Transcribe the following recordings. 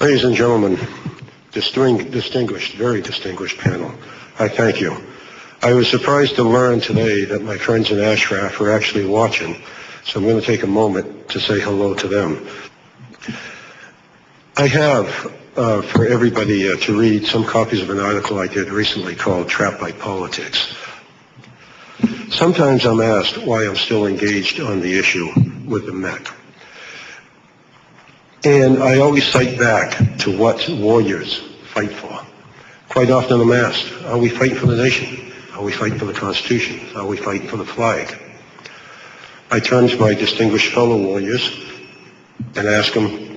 Ladies and gentlemen, distinguished, very distinguished panel, I thank you. I was surprised to learn today that my friends in اشرف are actually watching, so I'm going to take a moment to say hello to them. I have for everybody to read some copies of an article I did recently called Trapped by Politics. Sometimes I'm asked why I'm still engaged on the issue with the Met. And I always cite back to what warriors fight for. Quite often I'm asked, are we fighting for the nation? Are we fighting for the Constitution? Are we fighting for the flag? I turn to my distinguished fellow warriors and ask them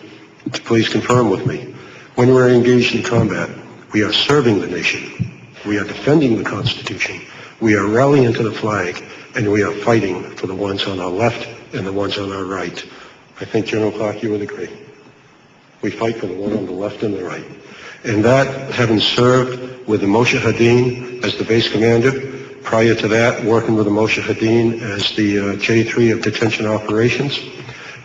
to please confirm with me. When we're engaged in combat, we are serving the nation. We are defending the Constitution. We are rallying to the flag, and we are fighting for the ones on our left and the ones on our right. I think, General Clark, you would agree. We fight for the one on the left and the right. And that, having served with the Mujahideen as the base commander, prior to that, working with the Mujahideen as the J3 of detention operations,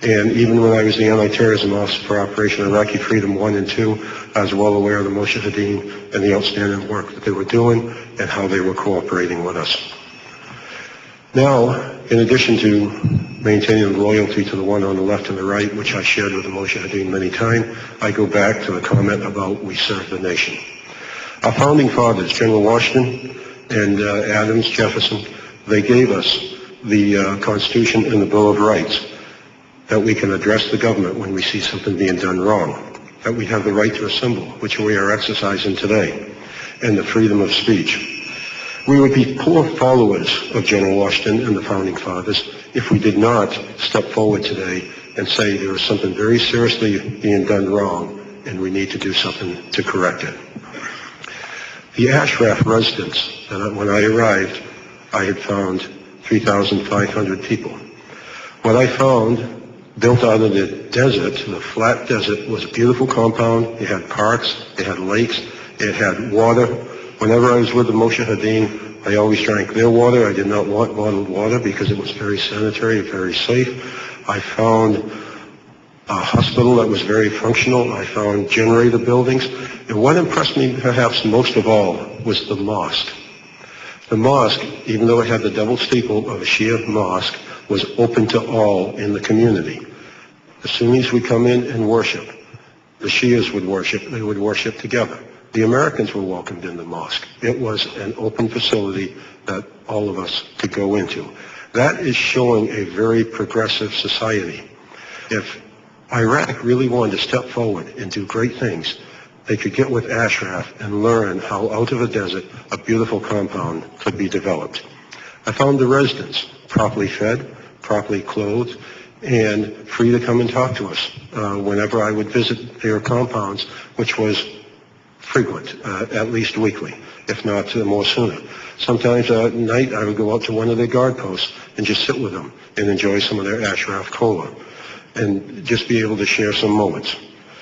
and even when I was the anti-terrorism officer for Operation Iraqi Freedom 1 and 2, I was well aware of the Mujahideen and the outstanding work that they were doing and how they were cooperating with us. Now, in addition to maintaining loyalty to the one on the left and the right, which I shared with the Mujahideen many times, I go back to the comment about we serve the nation. Our founding fathers, General Washington and Adams, Jefferson, they gave us the Constitution and the Bill of Rights, that we can address the government when we see something being done wrong, that we have the right to assemble, which we are exercising today, and the freedom of speech. We would be poor followers of General Washington and the Founding Fathers if we did not step forward today and say there is something very seriously being done wrong and we need to do something to correct it. The اشرف residence, when I arrived, I had found 3,500 people. What I found, built out of the desert, the flat desert, was a beautiful compound. It had parks, it had lakes, it had water. Whenever I was with the Mujahideen, I always drank their water. I did not want bottled water because it was very sanitary, very safe. I found a hospital that was very functional. I found generator buildings. And what impressed me perhaps most of all was the mosque. The mosque, even though it had the double steeple of a Shia mosque, was open to all in the community. The Sunnis would come in and worship. The Shias would worship. They would worship together. The Americans were welcomed in the mosque. It was an open facility that all of us could go into. That is showing a very progressive society. If Iraq really wanted to step forward and do great things, they could get with Ashraf and learn how out of a desert a beautiful compound could be developed. I found the residents properly fed, properly clothed, and free to come and talk to us whenever I would visit their compounds, which was frequent, at least weekly, if not more sooner. Sometimes at night I would go out to one of their guard posts and just sit with them and enjoy some of their Ashraf cola and just be able to share some moments.